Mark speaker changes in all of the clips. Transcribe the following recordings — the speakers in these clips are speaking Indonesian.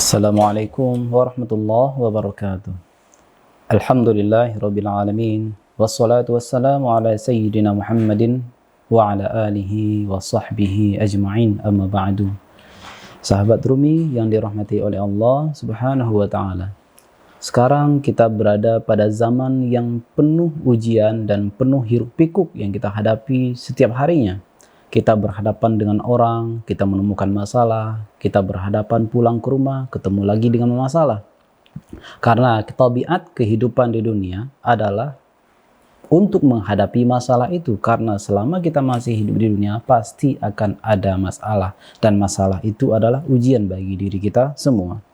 Speaker 1: Assalamualaikum warahmatullahi wabarakatuh. Alhamdulillahirabbil alamin wassalatu wassalamu ala sayyidina Muhammadin wa ala alihi wa sahbihi ajma'in, amma ba'du. Sahabat Rumi yang dirahmati oleh Allah Subhanahu wa taala. Sekarang kita berada pada zaman yang penuh ujian dan penuh hiruk-pikuk yang kita hadapi setiap harinya. Kita berhadapan dengan orang, kita menemukan masalah, kita berhadapan pulang ke rumah, ketemu lagi dengan masalah. Karena tabiat kehidupan di dunia adalah untuk menghadapi masalah itu. Karena selama kita masih hidup di dunia, pasti akan ada masalah. Dan masalah itu adalah ujian bagi diri kita semua.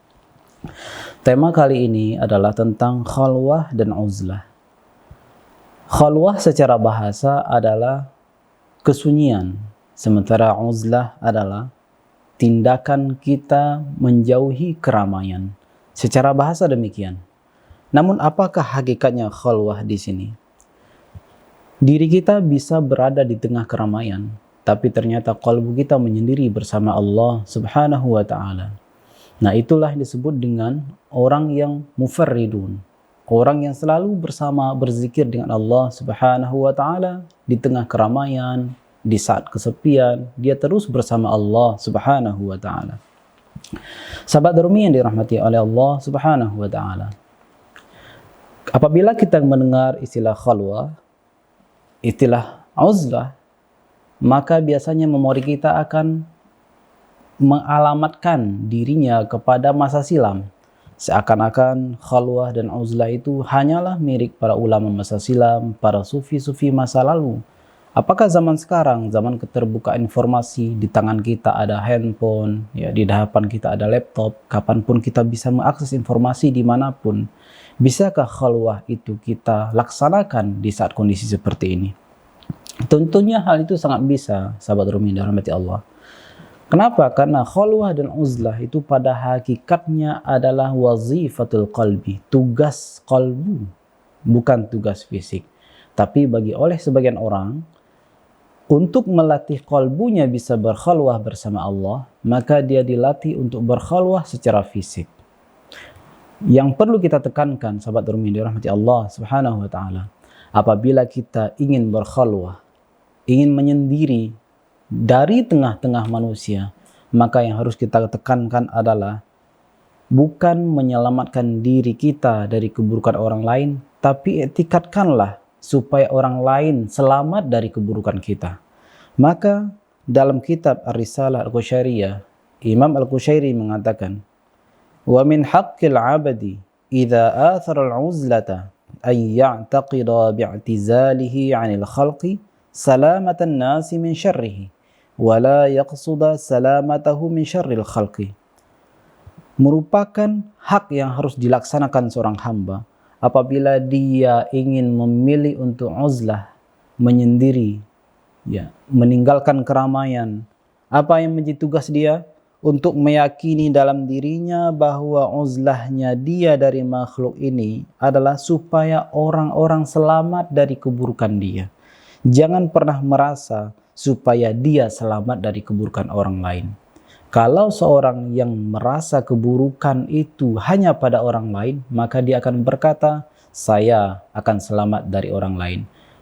Speaker 1: Tema kali ini adalah tentang khalwah dan uzlah. Khalwah secara bahasa adalah kesunyian, sementara uzlah adalah tindakan kita menjauhi keramaian. Secara bahasa demikian. Namun apakah hakikatnya khalwah di sini? Diri kita bisa berada di tengah keramaian, tapi ternyata kalbu kita menyendiri bersama Allah Subhanahu wa taala. Nah, itulah yang disebut dengan orang yang mufarridun. Orang yang selalu berzikir dengan Allah Subhanahu wa taala di tengah keramaian, di saat kesepian, dia terus bersama Allah Subhanahu wa taala. Sahabat Rumi yang dirahmati oleh Allah Subhanahu wa taala. Apabila kita mendengar istilah khalwah, istilah uzlah, maka biasanya memori kita akan mengalamatkan dirinya kepada masa silam. Seakan-akan khalwah dan uzlah itu hanyalah milik para ulama masa silam, para sufi-sufi masa lalu. Apakah zaman sekarang, zaman keterbukaan informasi, di tangan kita ada handphone, ya, di hadapan kita ada laptop, kapanpun kita bisa mengakses informasi dimanapun. Bisakah khalwah itu kita laksanakan di saat kondisi seperti ini? Tentunya hal itu sangat bisa, sahabat Rumi dan rahmati Allah. Kenapa? Karena khalwah dan uzlah itu pada hakikatnya adalah wazifatul qalbi, tugas kalbu, bukan tugas fisik. Tapi oleh sebagian orang, untuk melatih kalbunya bisa berkhalwah bersama Allah, maka dia dilatih untuk berkhalwah secara fisik. Yang perlu kita tekankan, sahabat Rumi dirahmati Allah Subhanahu wa taala, apabila kita ingin berkhalwah, ingin menyendiri dari tengah-tengah manusia, maka yang harus kita tekankan adalah bukan menyelamatkan diri kita dari keburukan orang lain, tapi etikatkanlah supaya orang lain selamat dari keburukan kita. Maka dalam kitab Ar-Risalah Al-Qushairiyah, Imam Al-Qushairi mengatakan, "Wa min haqqil 'abdi idza athara al-'uzlata ay ya'taqida bi'tizalihi 'anil khalqi salamatan nasi min syarrihi wala yaqsuda salamatahu min syarril khalqi." Merupakan hak yang harus dilaksanakan seorang hamba apabila dia ingin memilih untuk uzlah, menyendiri, ya, meninggalkan keramaian. Apa yang menjadi tugas dia? Untuk meyakini dalam dirinya bahwa uzlahnya dia dari makhluk ini adalah supaya orang-orang selamat dari keburukan dia. Jangan pernah merasa supaya dia selamat dari keburukan orang lain. Kalau seorang yang merasa keburukan itu hanya pada orang lain, maka dia akan berkata, saya akan selamat dari orang lain.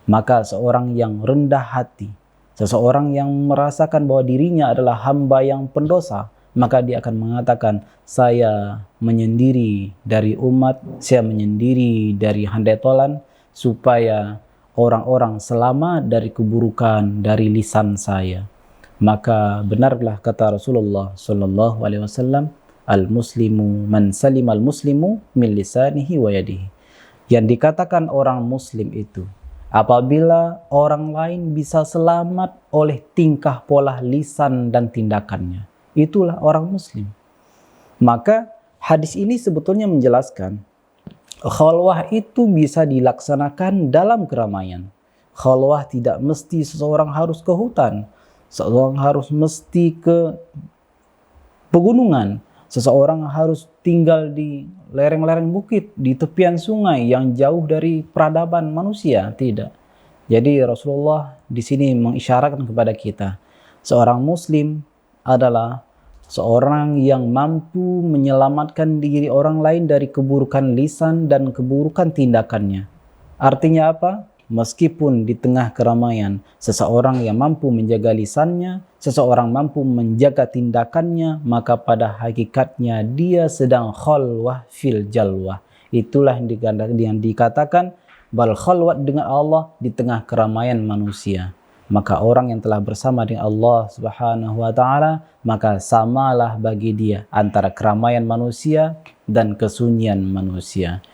Speaker 1: Maka seorang yang rendah hati, seseorang yang merasakan bahwa dirinya adalah hamba yang pendosa, maka dia akan mengatakan, saya menyendiri dari umat, saya menyendiri dari handai tolan, supaya orang-orang selamat dari keburukan dari lisan saya. Maka benarlah kata Rasulullah sallallahu alaihi wasallam, al-muslimu man salimal muslimu min lisanihi wa yadihi. Yang dikatakan orang muslim itu apabila orang lain bisa selamat oleh tingkah pola lisan dan tindakannya. Itulah orang muslim. Maka hadis ini sebetulnya menjelaskan khalwah itu bisa dilaksanakan dalam keramaian. Khalwah tidak mesti seseorang harus ke hutan, seseorang harus mesti ke pegunungan, seseorang harus tinggal di lereng-lereng bukit, di tepian sungai yang jauh dari peradaban manusia. Tidak. Jadi Rasulullah di sini mengisyaratkan kepada kita, seorang muslim adalah Seorang yang mampu menyelamatkan diri orang lain dari keburukan lisan dan keburukan tindakannya. Artinya apa? Meskipun di tengah keramaian, seseorang yang mampu menjaga lisannya, seseorang mampu menjaga tindakannya, maka pada hakikatnya dia sedang khalwah fil jalwah. Itulah yang dikatakan bal khalwat dengan Allah di tengah keramaian manusia. Maka orang yang telah bersama dengan Allah Subhanahu wa taala, maka samalah bagi dia antara keramaian manusia dan kesunyian manusia.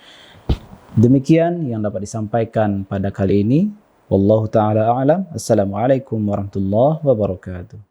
Speaker 1: Demikian yang dapat disampaikan pada kali ini. Wallahu taala a'lam. Assalamualaikum warahmatullahi wabarakatuh.